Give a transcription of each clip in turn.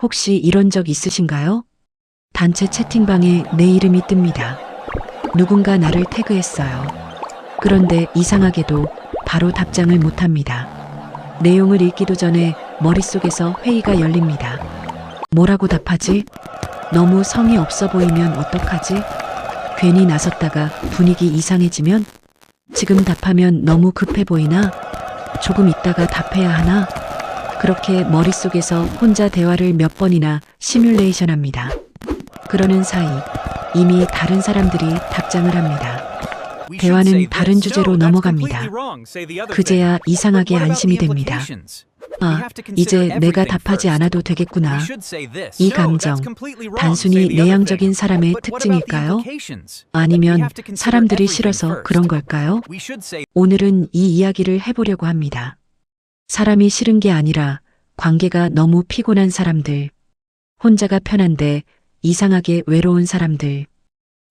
혹시 이런 적 있으신가요? 단체 채팅방에 내 이름이 뜹니다. 누군가 나를 태그했어요. 그런데 이상하게도 바로 답장을 못합니다. 내용을 읽기도 전에 머릿속에서 회의가 열립니다. 뭐라고 답하지? 너무 성의 없어 보이면 어떡하지? 괜히 나섰다가 분위기 이상해지면? 지금 답하면 너무 급해 보이나? 조금 있다가 답해야 하나? 그렇게 머릿속에서 혼자 대화를 몇 번이나 시뮬레이션 합니다. 그러는 사이 이미 다른 사람들이 답장을 합니다. 대화는 다른 주제로 넘어갑니다. 그제야 이상하게 안심이 됩니다. 아, 이제 내가 답하지 않아도 되겠구나. 이 감정, 단순히 내향적인 사람의 특징일까요? 아니면 사람들이 싫어서 그런 걸까요? 오늘은 이 이야기를 해보려고 합니다. 사람이 싫은 게 아니라 관계가 너무 피곤한 사람들, 혼자가 편한데 이상하게 외로운 사람들,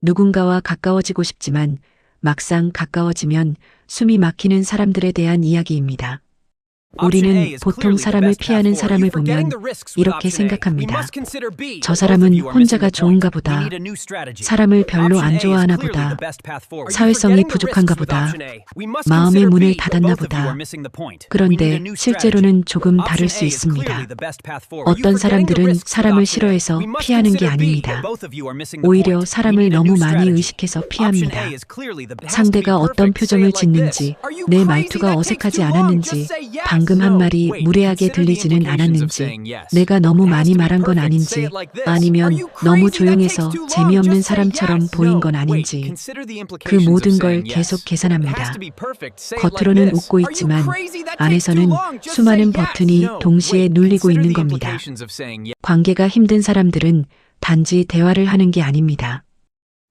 누군가와 가까워지고 싶지만 막상 가까워지면 숨이 막히는 사람들에 대한 이야기입니다. 우리는 보통 사람을 피하는 사람을 보면 이렇게 생각합니다. 저 사람은 혼자가 좋은가 보다. 사람을 별로 안 좋아하나 보다. 사회성이 부족한가 보다. 마음의 문을 닫았나 보다. 그런데 실제로는 조금 다를 수 있습니다. 어떤 사람들은 사람을 싫어해서 피하는 게 아닙니다. 오히려 사람을 너무 많이 의식해서 피합니다. 상대가 어떤 표정을 짓는지, 내 말투가 어색하지 않았는지, 방금 한 말이 무례하게 들리지는 않았는지, 내가 너무 많이 말한 건 아닌지, 아니면 너무 조용해서 재미없는 사람처럼 보인 건 아닌지, 그 모든 걸 계속 계산합니다. 겉으로는 웃고 있지만 안에서는 수많은 버튼이 동시에 눌리고 있는 겁니다. 관계가 힘든 사람들은 단지 대화를 하는 게 아닙니다.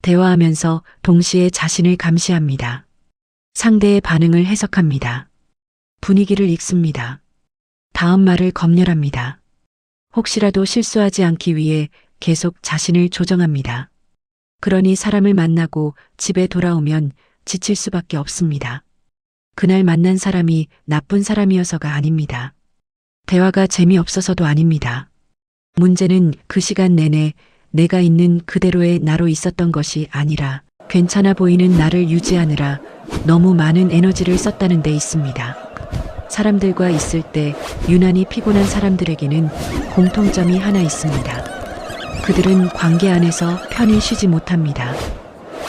대화하면서 동시에 자신을 감시합니다. 상대의 반응을 해석합니다. 분위기를 읽습니다. 다음 말을 검열합니다. 혹시라도 실수하지 않기 위해 계속 자신을 조정합니다. 그러니 사람을 만나고 집에 돌아오면 지칠 수밖에 없습니다. 그날 만난 사람이 나쁜 사람이어서가 아닙니다. 대화가 재미없어서도 아닙니다. 문제는 그 시간 내내 내가 있는 그대로의 나로 있었던 것이 아니라 괜찮아 보이는 나를 유지하느라 너무 많은 에너지를 썼다는 데 있습니다. 사람들과 있을 때 유난히 피곤한 사람들에게는 공통점이 하나 있습니다. 그들은 관계 안에서 편히 쉬지 못합니다.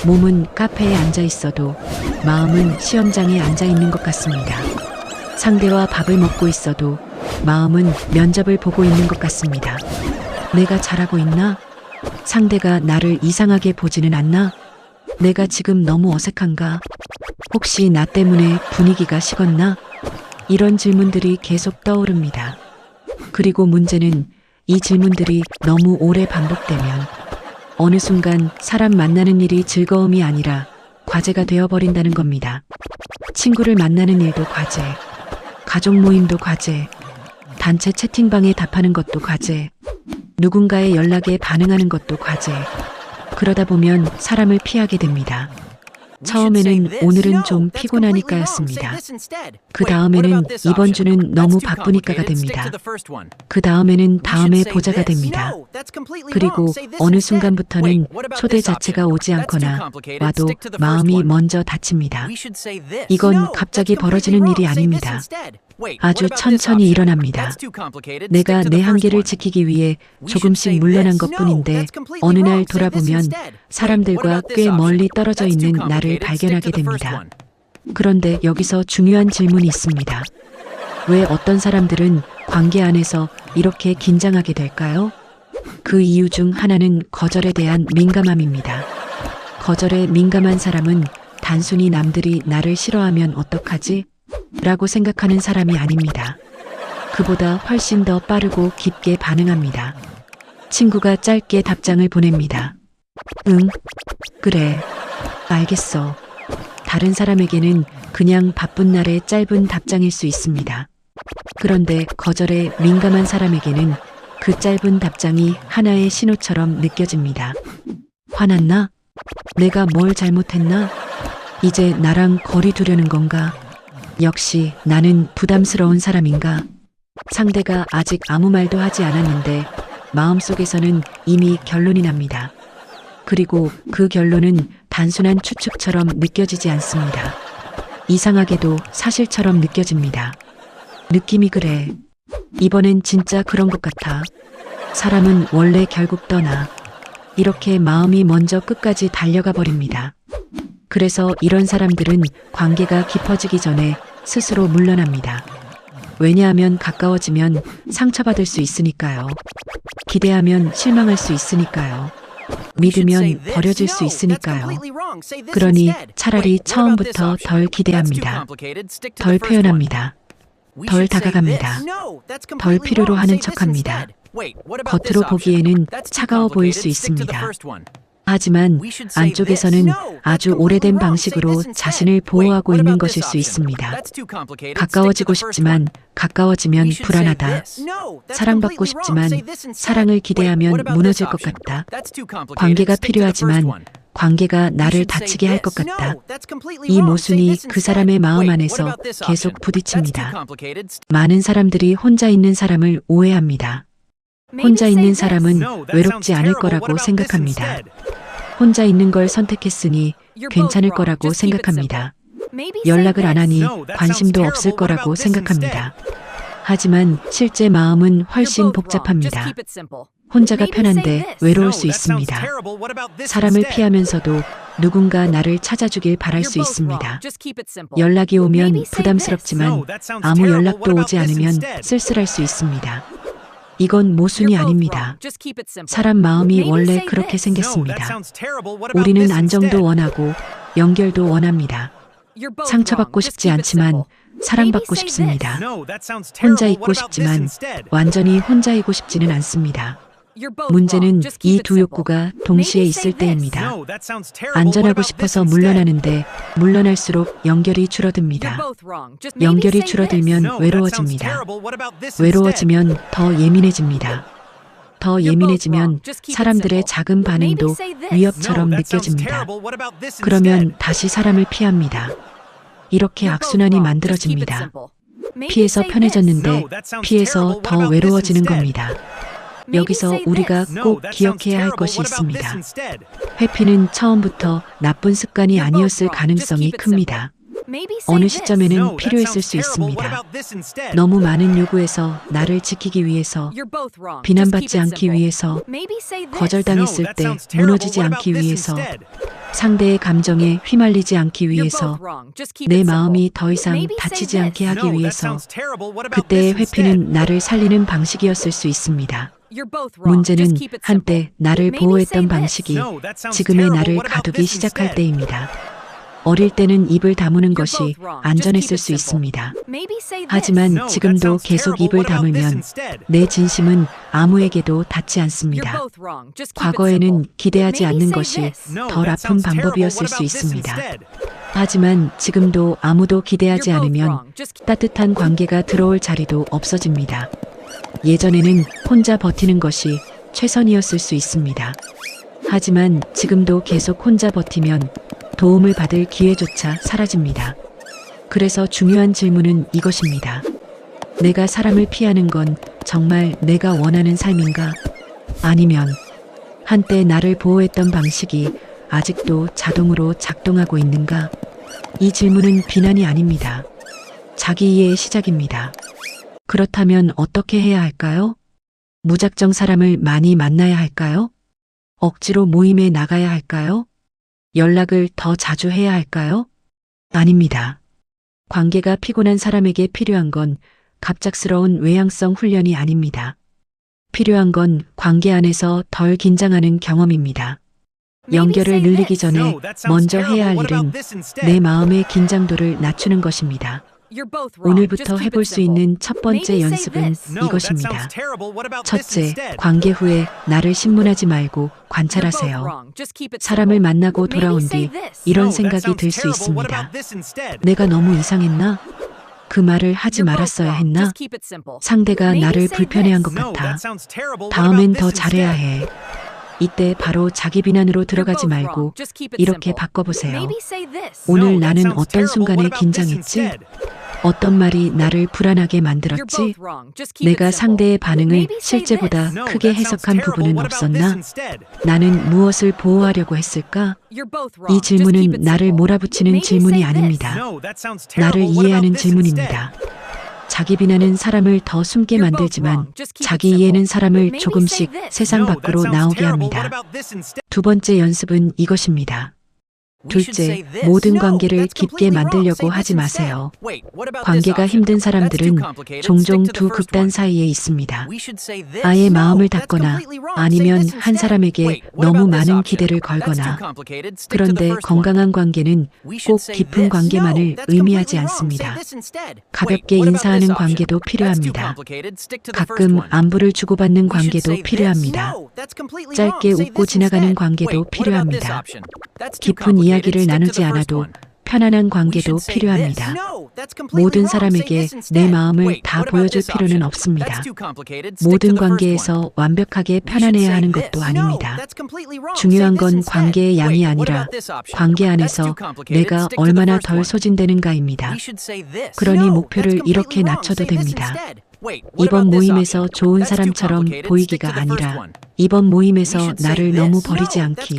몸은 카페에 앉아 있어도 마음은 시험장에 앉아 있는 것 같습니다. 상대와 밥을 먹고 있어도 마음은 면접을 보고 있는 것 같습니다. 내가 잘하고 있나? 상대가 나를 이상하게 보지는 않나? 내가 지금 너무 어색한가? 혹시 나 때문에 분위기가 식었나? 이런 질문들이 계속 떠오릅니다. 그리고 문제는 이 질문들이 너무 오래 반복되면 어느 순간 사람 만나는 일이 즐거움이 아니라 과제가 되어버린다는 겁니다. 친구를 만나는 일도 과제, 가족 모임도 과제, 단체 채팅방에 답하는 것도 과제, 누군가의 연락에 반응하는 것도 과제. 그러다 보면 사람을 피하게 됩니다. 처음에는 오늘은 좀 피곤하니까였습니다. 그 다음에는 이번 주는 너무 바쁘니까가 됩니다. 그 다음에는 다음에 보자가 됩니다. 그리고 어느 순간부터는 초대 자체가 오지 않거나 와도 마음이 먼저 닫힙니다. 이건 갑자기 벌어지는 일이 아닙니다. 아주 천천히 일어납니다. 내가 내 한계를 지키기 위해 조금씩 물러난 것뿐인데 어느 날 돌아보면 사람들과 꽤 멀리 떨어져 있는 나를 발견하게 됩니다. 그런데 여기서 중요한 질문이 있습니다. 왜 어떤 사람들은 관계 안에서 이렇게 긴장하게 될까요? 그 이유 중 하나는 거절에 대한 민감함입니다. 거절에 민감한 사람은 단순히 남들이 나를 싫어하면 어떡하지? 라고 생각하는 사람이 아닙니다. 그보다 훨씬 더 빠르고 깊게 반응합니다. 친구가 짧게 답장을 보냅니다. 응, 그래, 알겠어. 다른 사람에게는 그냥 바쁜 날의 짧은 답장일 수 있습니다. 그런데 거절에 민감한 사람에게는 그 짧은 답장이 하나의 신호처럼 느껴집니다. 화났나? 내가 뭘 잘못했나? 이제 나랑 거리 두려는 건가? 역시 나는 부담스러운 사람인가? 상대가 아직 아무 말도 하지 않았는데 마음속에서는 이미 결론이 납니다. 그리고 그 결론은 단순한 추측처럼 느껴지지 않습니다. 이상하게도 사실처럼 느껴집니다. 느낌이 그래. 이번엔 진짜 그런 것 같아. 사람은 원래 결국 떠나. 이렇게 마음이 먼저 끝까지 달려가 버립니다. 그래서 이런 사람들은 관계가 깊어지기 전에 스스로 물러납니다. 왜냐하면 가까워지면 상처받을 수 있으니까요. 기대하면 실망할 수 있으니까요. 믿으면 버려질 수 있으니까요. 그러니 차라리 처음부터 덜 기대합니다. 덜 표현합니다. 덜 다가갑니다. 덜 필요로 하는 척합니다. 겉으로 보기에는 차가워 보일 수 있습니다. 하지만 안쪽에서는 아주 오래된 방식으로 자신을 보호하고 있는 것일 수 있습니다. 가까워지고 싶지만 가까워지면 불안하다. 사랑받고 싶지만 사랑을 기대하면 무너질 것 같다. 관계가 필요하지만 관계가 나를 다치게 할 것 같다. 이 모순이 그 사람의 마음 안에서 계속 부딪힙니다. 많은 사람들이 혼자 있는 사람을 오해합니다. 혼자 있는 사람은 외롭지 않을 거라고 생각합니다. 혼자 있는 걸 선택했으니 괜찮을 거라고 생각합니다. 연락을 안 하니 관심도 없을 거라고 생각합니다. 하지만 실제 마음은 훨씬 복잡합니다. 혼자가 편한데 외로울 수 있습니다. 사람을 피하면서도 누군가 나를 찾아주길 바랄 수 있습니다. 연락이 오면 부담스럽지만 아무 연락도 오지 않으면 쓸쓸할 수 있습니다. 이건 모순이 아닙니다. 사람 마음이 원래 그렇게 생겼습니다. 우리는 안정도 원하고 연결도 원합니다. 상처받고 싶지 않지만 사랑받고 싶습니다. 혼자 있고 싶지만 완전히 혼자이고 싶지는 않습니다. 문제는 이 두 욕구가 동시에 있을 때입니다. 안전하고 싶어서 물러나는데 물러날수록 연결이 줄어듭니다. 연결이 줄어들면 외로워집니다. 외로워지면 더 예민해집니다. 더 예민해지면 사람들의 작은 반응도 위협처럼 느껴집니다. 그러면 다시 사람을 피합니다. 이렇게 악순환이 만들어집니다. 피해서 편해졌는데 피해서 더 외로워지는 겁니다. 여기서 우리가 꼭 기억해야 할 것이 있습니다. 회피는 처음부터 나쁜 습관이 아니었을 가능성이 큽니다. 어느 시점에는 필요했을 수 있습니다. 너무 많은 요구에서 나를 지키기 위해서, 비난받지 않기 위해서, 거절당했을 때 무너지지 않기 위해서, 상대의 감정에 휘말리지 않기 위해서, 내 마음이 더 이상 다치지 않게 하기 위해서, 그때의 회피는 나를 살리는 방식이었을 수 있습니다. 문제는 한때 나를 보호했던 방식이 지금의 나를 가두기 시작할 때입니다. 어릴 때는 입을 다무는 것이 안전했을 수 있습니다. 하지만 지금도 계속 입을 다물면 내 진심은 아무에게도 닿지 않습니다. 과거에는 기대하지 않는 것이 덜 아픈 방법이었을 수 있습니다. 하지만 지금도 아무도 기대하지 않으면 따뜻한 관계가 들어올 자리도 없어집니다. 예전에는 혼자 버티는 것이 최선이었을 수 있습니다. 하지만 지금도 계속 혼자 버티면 도움을 받을 기회조차 사라집니다. 그래서 중요한 질문은 이것입니다. 내가 사람을 피하는 건 정말 내가 원하는 삶인가? 아니면 한때 나를 보호했던 방식이 아직도 자동으로 작동하고 있는가? 이 질문은 비난이 아닙니다. 자기 이해의 시작입니다. 그렇다면 어떻게 해야 할까요? 무작정 사람을 많이 만나야 할까요? 억지로 모임에 나가야 할까요? 연락을 더 자주 해야 할까요? 아닙니다. 관계가 피곤한 사람에게 필요한 건 갑작스러운 외향성 훈련이 아닙니다. 필요한 건 관계 안에서 덜 긴장하는 경험입니다. 연결을 늘리기 전에 먼저 해야 할 일은 내 마음의 긴장도를 낮추는 것입니다. 오늘부터 해볼 수 있는 첫 번째 연습은 이것입니다. 첫째, 관계 후에 나를 신문하지 말고 관찰하세요. 사람을 만나고 돌아온 뒤 이런 생각이 들 수 있습니다. 내가 너무 이상했나? 그 말을 하지 말았어야 했나? 상대가 나를 불편해한 것 같아. 다음엔 더 잘해야 해. 이때 바로 자기 비난으로 들어가지 말고 이렇게 바꿔보세요. 오늘 나는 어떤 순간에 긴장했지? 어떤 말이 나를 불안하게 만들었지? 내가 상대의 반응을 실제보다 크게 해석한 부분은 없었나? 나는 무엇을 보호하려고 했을까? 이 질문은 나를 몰아붙이는 질문이 아닙니다. 나를 이해하는 질문입니다. 자기 비난은 사람을 더 숨게 만들지만 자기 이해는 사람을 조금씩 세상 밖으로 나오게 합니다. 두 번째 연습은 이것입니다. 둘째, 모든 관계를 깊게 만들려고 하지 마세요. 관계가 힘든 사람들은 종종 두 극단 사이에 있습니다. 아예 마음을 닫거나 아니면 한 사람에게 너무 많은 기대를 걸거나. 그런데 건강한 관계는 꼭 깊은 관계만을 의미하지 않습니다. 가볍게 인사하는 관계도 필요합니다. 가끔 안부를 주고받는 관계도 필요합니다. 짧게 웃고 지나가는 관계도 필요합니다. 깊은 이야기를 나누지 않아도 편안한 관계도 필요합니다. 모든 사람에게 내 마음을 다 보여줄 필요는 없습니다. 모든 관계에서 완벽하게 편안해야 하는 것도 아닙니다. 중요한 건 관계의 양이 아니라 관계 안에서 내가 얼마나 덜 소진되는가입니다. 그러니 목표를 이렇게 낮춰도 됩니다. 이번 모임에서 좋은 사람처럼 보이기가 아니라 이번 모임에서 나를 너무 버리지 않기,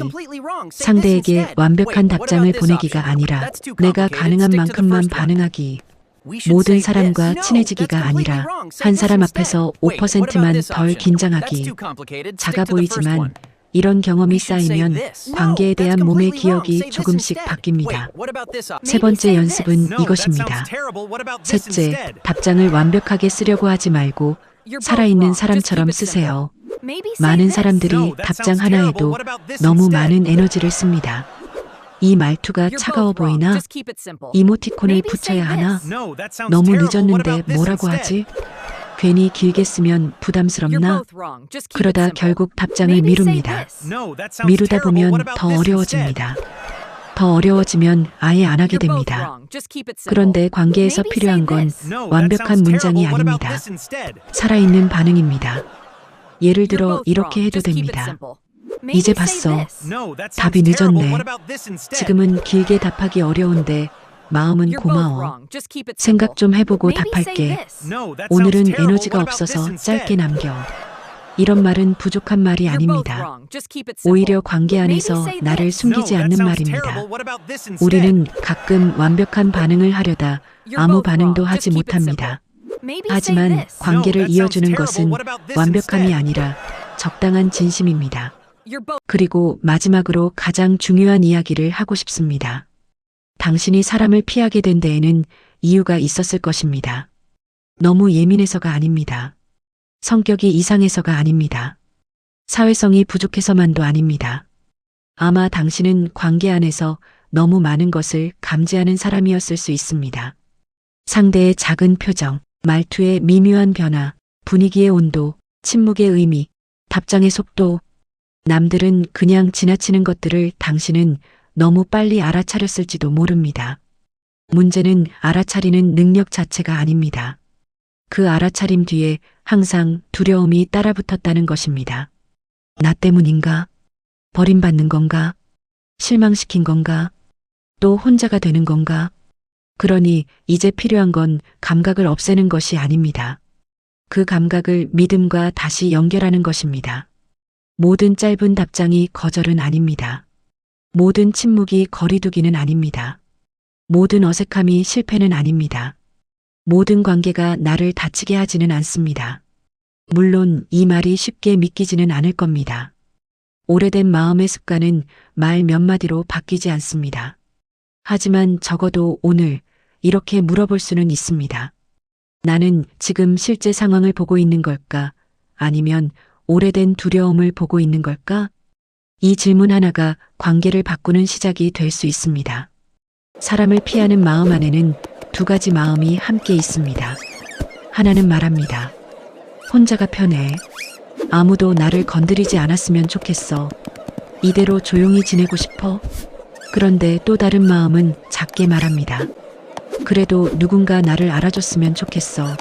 상대에게 완벽한 답장을 보내기가 아니라 내가 가능한 만큼만 반응하기, 모든 사람과 친해지기가 아니라 한 사람 앞에서 5%만 덜 긴장하기. 작아 보이지만 이런 경험이 쌓이면 관계에 대한 몸의 기억이 조금씩 바뀝니다. 세 번째 연습은 이것입니다. 셋째, 답장을 완벽하게 쓰려고 하지 말고 살아있는 사람처럼 쓰세요. 많은 사람들이 답장 하나에도 너무 많은 에너지를 씁니다. 이 말투가 차가워 보이나? 이모티콘을 붙여야 하나? 너무 늦었는데 뭐라고 하지? 괜히 길게 쓰면 부담스럽나? 그러다 결국 답장을 미룹니다. 미루다 보면 더 어려워집니다. 더 어려워지면 아예 안 하게 됩니다. 그런데 관계에서 필요한 건 완벽한 문장이 아닙니다. 살아있는 반응입니다. 예를 들어 이렇게 해도 됩니다. 이제 봤어. 답이 늦었네. 지금은 길게 답하기 어려운데 마음은 고마워. 생각 좀 해보고 답할게. 오늘은 에너지가 없어서 짧게 남겨. 이런 말은 부족한 말이 아닙니다. 오히려 관계 안에서 나를 숨기지 않는 말입니다. 우리는 가끔 완벽한 반응을 하려다 아무 반응도 하지 못합니다. 하지만 관계를 이어주는 것은 완벽함이 아니라 적당한 진심입니다. 그리고 마지막으로 가장 중요한 이야기를 하고 싶습니다. 당신이 사람을 피하게 된 데에는 이유가 있었을 것입니다. 너무 예민해서가 아닙니다. 성격이 이상해서가 아닙니다. 사회성이 부족해서만도 아닙니다. 아마 당신은 관계 안에서 너무 많은 것을 감지하는 사람이었을 수 있습니다. 상대의 작은 표정, 말투의 미묘한 변화, 분위기의 온도, 침묵의 의미, 답장의 속도. 남들은 그냥 지나치는 것들을 당신은 너무 빨리 알아차렸을지도 모릅니다. 문제는 알아차리는 능력 자체가 아닙니다. 그 알아차림 뒤에 항상 두려움이 따라붙었다는 것입니다. 나 때문인가? 버림받는 건가? 실망시킨 건가? 또 혼자가 되는 건가? 그러니 이제 필요한 건 감각을 없애는 것이 아닙니다. 그 감각을 믿음과 다시 연결하는 것입니다. 모든 짧은 답장이 거절은 아닙니다. 모든 침묵이 거리두기는 아닙니다. 모든 어색함이 실패는 아닙니다. 모든 관계가 나를 다치게 하지는 않습니다. 물론 이 말이 쉽게 믿기지는 않을 겁니다. 오래된 마음의 습관은 말 몇 마디로 바뀌지 않습니다. 하지만 적어도 오늘 이렇게 물어볼 수는 있습니다. 나는 지금 실제 상황을 보고 있는 걸까? 아니면 오래된 두려움을 보고 있는 걸까? 이 질문 하나가 관계를 바꾸는 시작이 될 수 있습니다. 사람을 피하는 마음 안에는 두 가지 마음이 함께 있습니다. 하나는 말합니다. 혼자가 편해. 아무도 나를 건드리지 않았으면 좋겠어. 이대로 조용히 지내고 싶어. 그런데 또 다른 마음은 작게 말합니다. 그래도 누군가 나를 알아줬으면 좋겠어.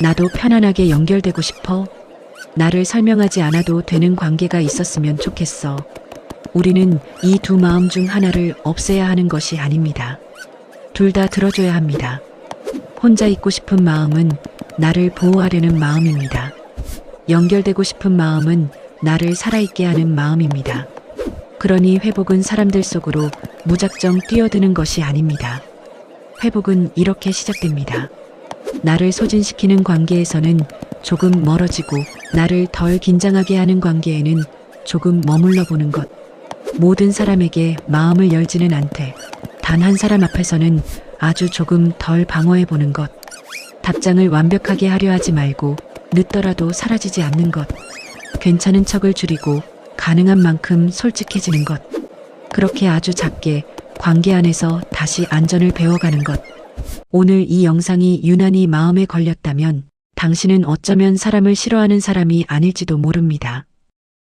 나도 편안하게 연결되고 싶어. 나를 설명하지 않아도 되는 관계가 있었으면 좋겠어. 우리는 이 두 마음 중 하나를 없애야 하는 것이 아닙니다. 둘 다 들어줘야 합니다. 혼자 있고 싶은 마음은 나를 보호하려는 마음입니다. 연결되고 싶은 마음은 나를 살아있게 하는 마음입니다. 그러니 회복은 사람들 속으로 무작정 뛰어드는 것이 아닙니다. 회복은 이렇게 시작됩니다. 나를 소진시키는 관계에서는 조금 멀어지고 나를 덜 긴장하게 하는 관계에는 조금 머물러 보는 것. 모든 사람에게 마음을 열지는 않되 단 한 사람 앞에서는 아주 조금 덜 방어해 보는 것. 답장을 완벽하게 하려 하지 말고 늦더라도 사라지지 않는 것. 괜찮은 척을 줄이고 가능한 만큼 솔직해지는 것. 그렇게 아주 작게 관계 안에서 다시 안전을 배워가는 것. 오늘 이 영상이 유난히 마음에 걸렸다면 당신은 어쩌면 사람을 싫어하는 사람이 아닐지도 모릅니다.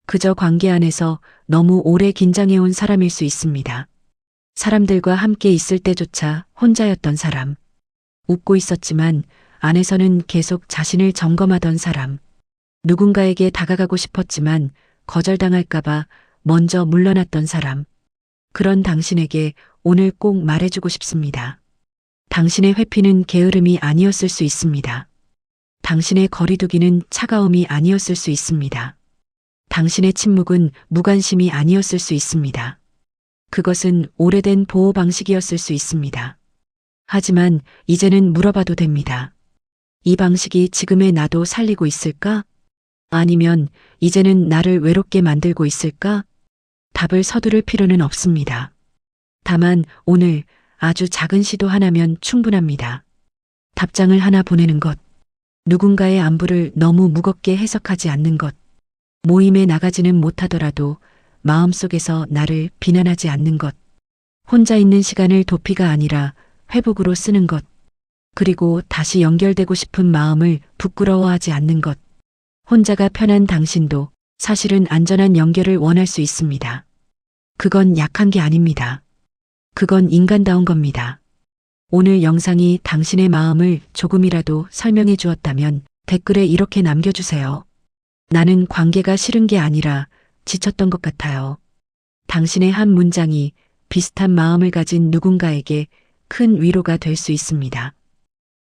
그저 관계 안에서 너무 오래 긴장해온 사람일 수 있습니다. 사람들과 함께 있을 때조차 혼자였던 사람. 웃고 있었지만 안에서는 계속 자신을 점검하던 사람. 누군가에게 다가가고 싶었지만 거절당할까봐 먼저 물러났던 사람. 그런 당신에게 오늘 꼭 말해주고 싶습니다. 당신의 회피는 게으름이 아니었을 수 있습니다. 당신의 거리두기는 차가움이 아니었을 수 있습니다. 당신의 침묵은 무관심이 아니었을 수 있습니다. 그것은 오래된 보호 방식이었을 수 있습니다. 하지만 이제는 물어봐도 됩니다. 이 방식이 지금의 나도 살리고 있을까? 아니면 이제는 나를 외롭게 만들고 있을까? 답을 서두를 필요는 없습니다. 다만 오늘 아주 작은 시도 하나면 충분합니다. 답장을 하나 보내는 것. 누군가의 안부를 너무 무겁게 해석하지 않는 것. 모임에 나가지는 못하더라도 마음속에서 나를 비난하지 않는 것. 혼자 있는 시간을 도피가 아니라 회복으로 쓰는 것. 그리고 다시 연결되고 싶은 마음을 부끄러워하지 않는 것. 혼자가 편한 당신도 사실은 안전한 연결을 원할 수 있습니다. 그건 약한 게 아닙니다. 그건 인간다운 겁니다. 오늘 영상이 당신의 마음을 조금이라도 설명해 주었다면 댓글에 이렇게 남겨주세요. 나는 관계가 싫은 게 아니라 지쳤던 것 같아요. 당신의 한 문장이 비슷한 마음을 가진 누군가에게 큰 위로가 될 수 있습니다.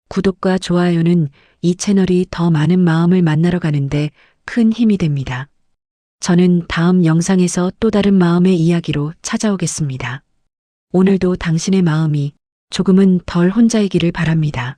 구독과 좋아요는 이 채널이 더 많은 마음을 만나러 가는데 큰 힘이 됩니다. 저는 다음 영상에서 또 다른 마음의 이야기로 찾아오겠습니다. 오늘도 당신의 마음이 조금은 덜 혼자이기를 바랍니다.